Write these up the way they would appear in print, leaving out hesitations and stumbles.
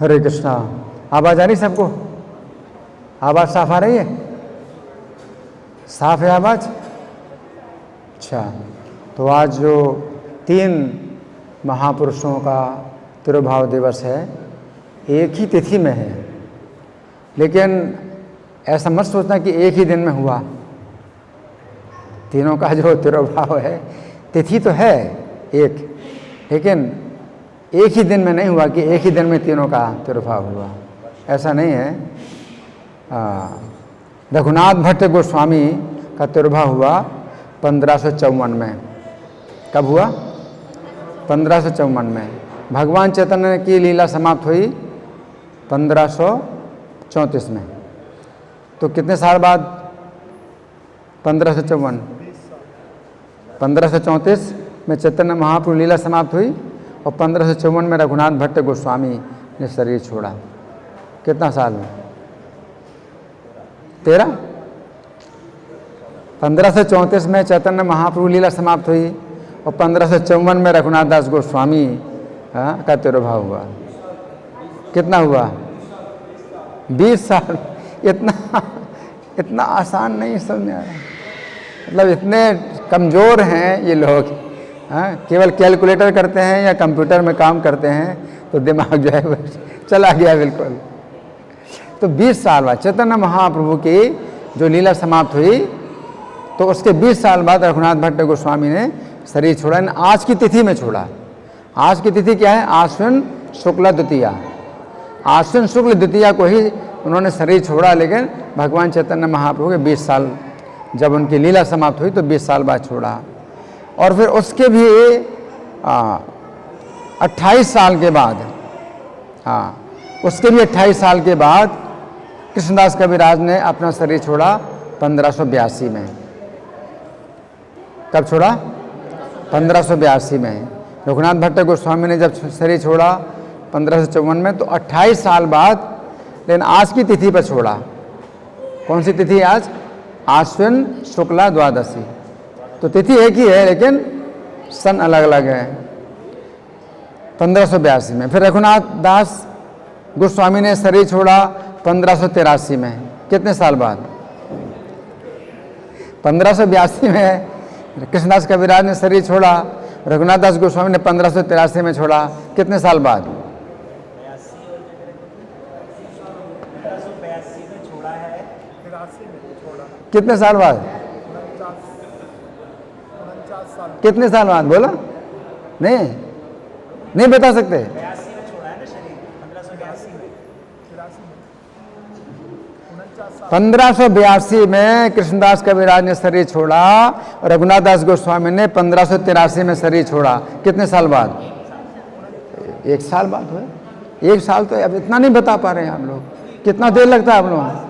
हरे कृष्णा। आवाज़ आ रही सबको? आवाज़ साफ आ रही है? साफ है आवाज़? अच्छा, तो आज जो 3 महापुरुषों का तिरुभाव दिवस है, एक ही तिथि में है, लेकिन ऐसा मत सोचना कि एक ही दिन में हुआ। तीनों का जो तिरुभाव है, तिथि तो है एक, लेकिन एक ही दिन में नहीं हुआ कि एक ही दिन में तीनों का तिरुभाव हुआ, ऐसा नहीं है। रघुनाथ भट्ट गोस्वामी का तिरुभाव हुआ 1554 में। कब हुआ? 1554 में। भगवान चैतन्य की लीला समाप्त हुई 1534 में। तो कितने साल बाद 1554? 1534 में चैतन्य महाप्रभु लीला समाप्त हुई और 1554 में रघुनाथ भट्ट गोस्वामी ने शरीर छोड़ा। कितना साल में? 13? 1534 में चैतन्य महाप्रभु लीला समाप्त हुई और 1554 में रघुनाथ दास गोस्वामी का तिरुभाव हुआ। कितना हुआ? 20 साल। इतना आसान नहीं समझ में आ रहा। मतलब इतने कमज़ोर हैं ये लोग, केवल कैलकुलेटर करते हैं या कंप्यूटर में काम करते हैं तो दिमाग जो है चला गया बिल्कुल। तो 20 साल बाद चैतन्य महाप्रभु की जो लीला समाप्त हुई, तो उसके 20 साल बाद रघुनाथ भट्ट गोस्वामी ने शरीर छोड़ा। आज की तिथि में छोड़ा। आज की तिथि क्या है? आश्विन शुक्ल द्वितीया। आश्विन शुक्ल द्वितीया को ही उन्होंने शरीर छोड़ा, लेकिन भगवान चैतन्य महाप्रभु के 20 साल जब उनकी लीला समाप्त हुई तो 20 साल बाद छोड़ा। और फिर उसके भी 28 साल के बाद, उसके भी 28 साल के बाद कृष्णदास कविराज ने अपना शरीर छोड़ा 1582 में। कब छोड़ा? 1582 में। रघुनाथ भट्ट गोस्वामी ने जब शरीर छोड़ा 1554 में, तो 28 साल बाद, लेकिन आज की तिथि पर छोड़ा। कौन सी तिथि आज? आश्विन शुक्ला द्वादशी। तो तिथि एक ही है लेकिन सन अलग अलग है। 1582 में। फिर रघुनाथ दास गोस्वामी ने शरीर छोड़ा 1583 में। कितने साल बाद? 1582 में कृष्णदास कविराज ने शरीर छोड़ा, रघुनाथ दास गोस्वामी ने 1583 में छोड़ा। कितने साल बाद? कितने साल बाद? कितने साल बाद? बोला नहीं बता सकते। 1582 में कृष्णदास कविराज ने शरीर छोड़ा और रघुनाथ दास गोस्वामी ने 1583 में शरीर छोड़ा। कितने साल बाद? 1 साल बाद हुए। 1 साल तो अब इतना नहीं बता पा रहे हैं हम लोग। कितना देर लगता है आप लोग?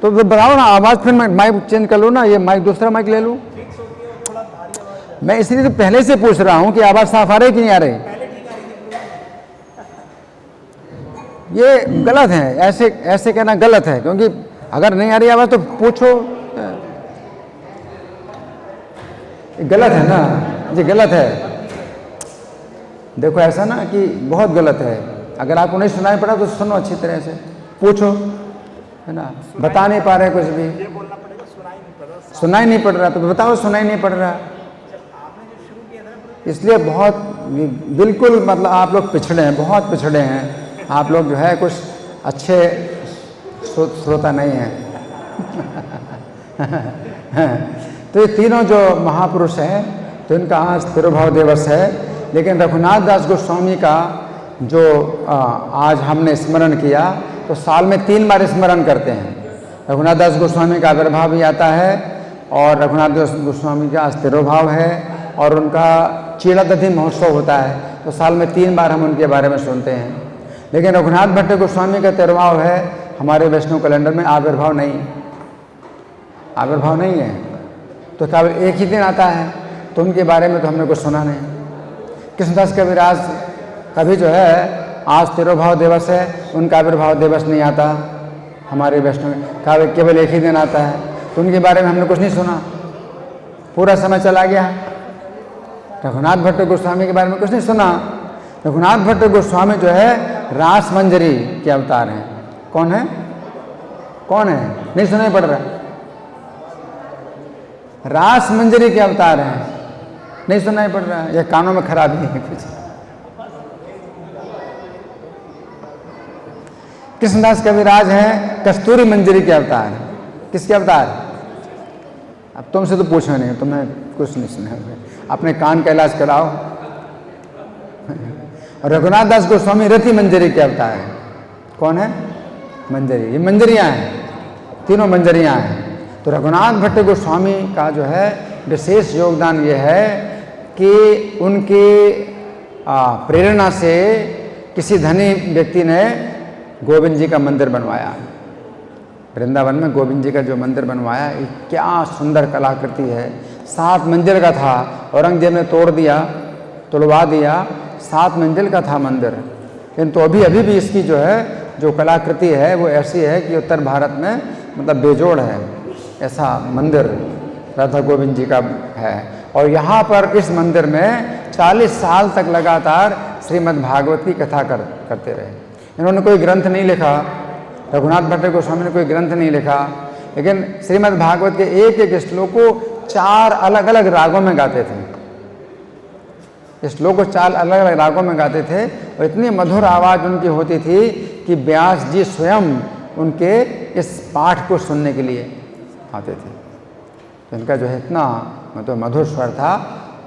तो बताओ ना, आवाज़ फिर मैं माइक चेंज कर लूँ ना, ये माइक दूसरा माइक ले लूँ। मैं इसलिए तो पहले से पूछ रहा हूँ कि आवाज़ साफ आ रही कि नहीं आ रही। ये गलत है, ऐसे कहना गलत है, क्योंकि अगर नहीं आ रही आवाज़ तो पूछो। गलत है ना, ये गलत है। देखो ऐसा ना कि बहुत गलत है। अगर आपको नहीं सुनाई पड़ा तो सुनो अच्छी तरह से, पूछो, है ना। बता नहीं पा रहे कुछ भी, सुनाई नहीं पड़ रहा तो बताओ सुनाई नहीं पड़ रहा। इसलिए बहुत बिल्कुल मतलब आप लोग पिछड़े हैं, बहुत पिछड़े हैं आप लोग, जो है कुछ अच्छे श्रोता नहीं हैं। तो ये तीनों जो महापुरुष हैं, तो इनका आज तिरुभाव दिवस है। लेकिन रघुनाथ दास गोस्वामी का जो आज हमने स्मरण किया, तो साल में 3 बार स्मरण करते हैं। रघुनाथ दास गोस्वामी का आविर्भाव भी आता है और रघुनाथ दास गोस्वामी का आज तिरुभाव है और उनका चीड़ादधि महोत्सव होता है। तो साल में 3 बार हम उनके बारे में सुनते हैं। लेकिन रघुनाथ भट्ट गोस्वामी का तिरुभाव है हमारे वैष्णव कैलेंडर में, आविर्भाव नहीं है। तो केवल एक ही दिन आता है, तो उनके बारे में तो हमने कुछ सुना नहीं। कृष्णदास कविराज का भी जो है आज तिरुभाव दिवस है, उनका आविर्भाव दिवस नहीं आता हमारे वैष्णव में, केवल एक ही दिन आता है। तो उनके बारे में हमने कुछ नहीं सुना, पूरा समय चला गया। रघुनाथ भट्ट गोस्वामी के बारे में कुछ नहीं सुना। रघुनाथ भट्ट गोस्वामी जो है रास मंजरी के अवतार हैं। कौन है? कौन है? नहीं सुनाई पड़ रहा? रास मंजरी के अवतार हैं। नहीं सुनाई पड़ रहा? ये कानों में खराबी है कुछ। कृष्णदास कविराज हैं कस्तूरी मंजरी के अवतार। किसके अवतार? अब तुमसे तो पूछा नहीं, तुम्हें कुछ नहीं सुना, अपने कान का इलाज कराओ। रघुनाथ दास गोस्वामी रति मंजरी के अवतार है। कौन है? मंजरी। ये मंजरियां हैं, तीनों मंजरियां हैं। तो रघुनाथ भट्ट गोस्वामी का जो है विशेष योगदान ये है कि उनकी प्रेरणा से किसी धनी व्यक्ति ने गोविंद जी का मंदिर बनवाया। वृंदावन में गोविंद जी का जो मंदिर बनवाया, क्या सुंदर कलाकृति है। 7 मंजिल का था, औरंगजेब ने तोड़ दिया, तोड़वा दिया। 7 मंजिल का था मंदिर, लेकिन तो अभी भी इसकी जो है जो कलाकृति है वो ऐसी है कि उत्तर भारत में मतलब बेजोड़ है। ऐसा मंदिर राधा गोविंद जी का है। और यहाँ पर इस मंदिर में 40 साल तक लगातार श्रीमद् भागवत की कथा करते रहे। इन्होंने कोई ग्रंथ नहीं लिखा, रघुनाथ भट्ट गोस्वामी ने कोई ग्रंथ नहीं लिखा, लेकिन श्रीमद् भागवत के एक एक श्लोक को 4 अलग अलग रागों में गाते थे। इस श्लोक को 4 अलग अलग रागों में गाते थे और इतनी मधुर आवाज़ उनकी होती थी कि व्यास जी स्वयं उनके इस पाठ को सुनने के लिए आते थे। तो इनका जो है इतना मतलब मधुर स्वर था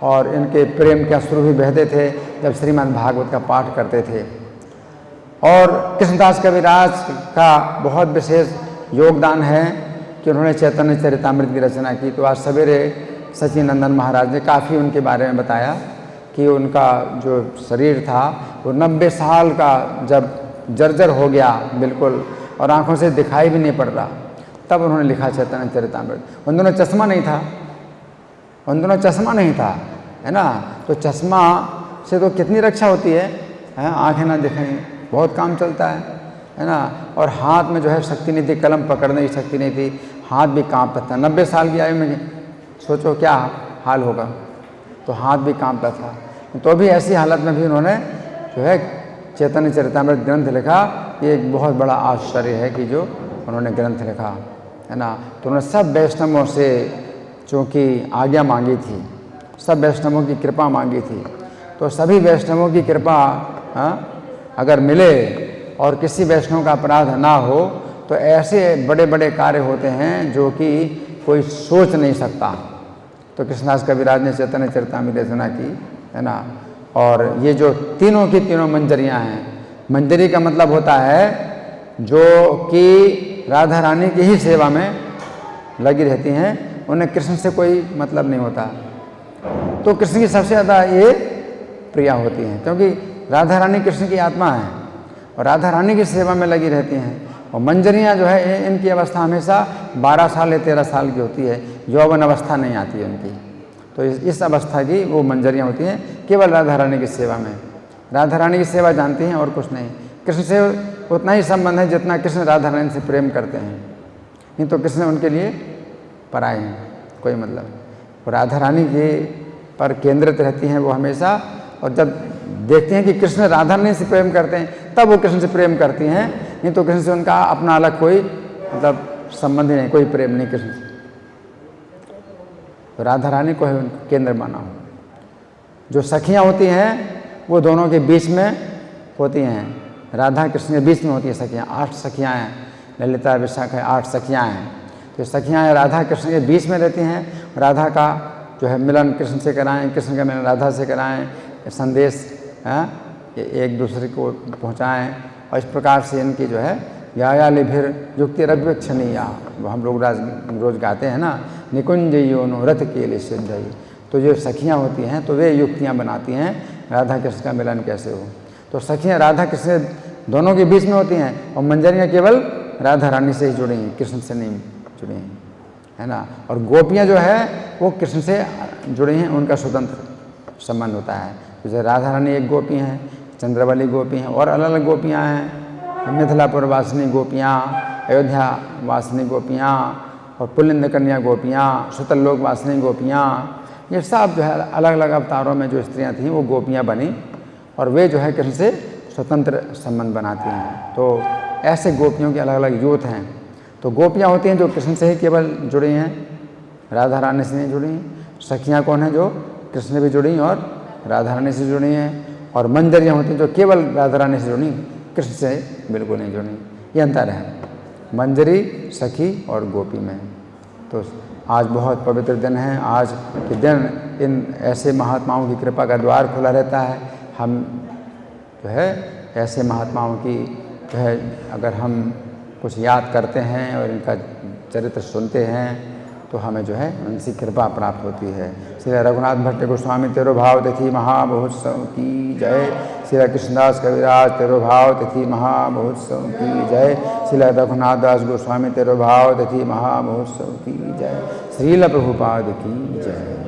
और इनके प्रेम के अश्रु भी बहते थे जब श्रीमद् भागवत का पाठ करते थे। और कृष्णदास कविराज का बहुत विशेष योगदान है कि उन्होंने चैतन्य चरितामृत की रचना की। तो आज सवेरे सचिनंदन महाराज ने काफ़ी उनके बारे में बताया कि उनका जो शरीर था वो 90 साल का जब जर्जर हो गया बिल्कुल और आंखों से दिखाई भी नहीं पड़ रहा, तब उन्होंने लिखा चैतन्य चरितामृत। उन दोनों चश्मा नहीं था, उन दोनों चश्मा नहीं था, है ना। तो चश्मा से तो कितनी रक्षा होती है, आँखें ना दिखें, बहुत काम चलता है ना। और हाथ में जो है शक्ति नहीं थी, कलम पकड़ने की शक्ति नहीं थी, हाथ भी कांपता था। 90 साल की आयु में सोचो क्या हाल होगा। तो हाथ भी कांपता था, तो भी ऐसी हालत में भी उन्होंने जो है चैतन्य चरितामृत ग्रंथ लिखा। ये एक बहुत बड़ा आश्चर्य है कि जो उन्होंने ग्रंथ लिखा, है ना। तो उन्होंने सब वैष्णवों से चूँकि आज्ञा मांगी थी, सब वैष्णवों की कृपा मांगी थी। तो सभी वैष्णवों की कृपा अगर मिले और किसी वैष्णव का अपराध ना हो तो ऐसे बड़े बड़े कार्य होते हैं जो कि कोई सोच नहीं सकता। तो कृष्णदास कविराज ने चैतन्य चरितामृत रचना की, है ना। और ये जो तीनों की तीनों मंजरियाँ हैं, मंजरी का मतलब होता है जो कि राधा रानी की ही सेवा में लगी रहती हैं, उन्हें कृष्ण से कोई मतलब नहीं होता। तो कृष्ण की सबसे ज़्यादा ये प्रिया होती हैं क्योंकि राधा रानी कृष्ण की आत्मा है और राधा रानी की सेवा में लगी रहती हैं। और मंजरियाँ जो है इनकी अवस्था हमेशा 12 साल या 13 साल की होती है, यौवन अवस्था नहीं आती है उनकी। तो इस अवस्था की वो मंजरियाँ होती हैं केवल राधा रानी की सेवा में। राधा रानी की सेवा जानती हैं और कुछ नहीं। कृष्ण से उतना ही संबंध है जितना कृष्ण राधा रानी से प्रेम करते हैं, नहीं तो कृष्ण उनके लिए पराए हैं, कोई मतलब। वो राधा रानी के पर केंद्रित रहती हैं वो हमेशा। और जब देखते हैं कि कृष्ण राधा रानी से प्रेम करते हैं तब वो कृष्ण से प्रेम करती हैं, नहीं तो कृष्ण से उनका अपना अलग कोई मतलब संबंध ही नहीं, कोई प्रेम नहीं कृष्ण से। तो राधा रानी को है केंद्र माना हो। जो सखियाँ होती हैं वो दोनों के बीच में होती हैं, राधा कृष्ण के बीच में होती हैं सखियाँ। 8 सखियाँ हैं, ललिता विशाखा 8 सखियाँ हैं। तो सखियाँ राधा कृष्ण के बीच में रहती हैं। राधा का जो है मिलन कृष्ण से कराएं, कृष्ण का मिलन राधा से कराएं, संदेश एक दूसरे को पहुँचाएँ। और इस प्रकार से इनकी जो है या लिभिर युक्ति रभ्यक्षणीया, वो हम लोग रोज गाते हैं ना, निकुंज योनो रथ के लिए सिद्ध। तो जो सखियाँ होती हैं तो वे युक्तियाँ बनाती हैं राधा कृष्ण का मिलन कैसे हो। तो सखियाँ राधा कृष्ण दोनों के बीच में होती हैं और मंजरियाँ केवल राधा रानी से ही जुड़ी हैं, कृष्ण से नहीं जुड़ी हैं, है ना। और गोपियाँ जो है वो कृष्ण से जुड़ी हैं, उनका स्वतंत्र संबंध होता है। जैसे राधा रानी एक गोपी हैं, चंद्रवली गोपी हैं, और अलग अलग गोपियाँ हैं, मिथिलापुर वासिनी गोपियाँ, अयोध्या वासिनी गोपियाँ, और पुलिंद कन्या गोपियाँ, सुतलोक वासिनी गोपियाँ। ये सब जो है अलग अलग अवतारों में जो स्त्रियाँ थीं वो गोपियाँ बनी और वे जो है कृष्ण से स्वतंत्र संबंध बनाती हैं। तो ऐसे गोपियों के अलग अलग यूथ हैं। तो गोपियाँ होती हैं जो कृष्ण से ही केवल जुड़ी हैं, राधा रानी से नहीं जुड़ी। सखियाँ कौन हैं? जो कृष्ण से भी जुड़ी और राधा रानी से जुड़ी हैं। और मंजरियाँ होती हैं जो केवल राधा रानी से जुड़ी, कृष्ण से बिल्कुल नहीं जुड़ी। ये अंतर है मंजरी, सखी और गोपी में। तो आज बहुत पवित्र दिन है। आज के दिन इन ऐसे महात्माओं की कृपा का द्वार खुला रहता है। हम जो है ऐसे महात्माओं की जो है अगर हम कुछ याद करते हैं और इनका चरित्र सुनते हैं तो हमें जो है उनसे कृपा प्राप्त होती है। श्री रघुनाथ भट्ट गोस्वामी तेरो भाव तिथि महामहोत्सव की जय। श्री कृष्णदास कविराज तेरो भाव तिथि महामहोत्सव की जय। श्री रघुनाथ दास गोस्वामी तेरो भाव तिथि महामहोत्सव की जय। श्रील प्रभुपाद की जय।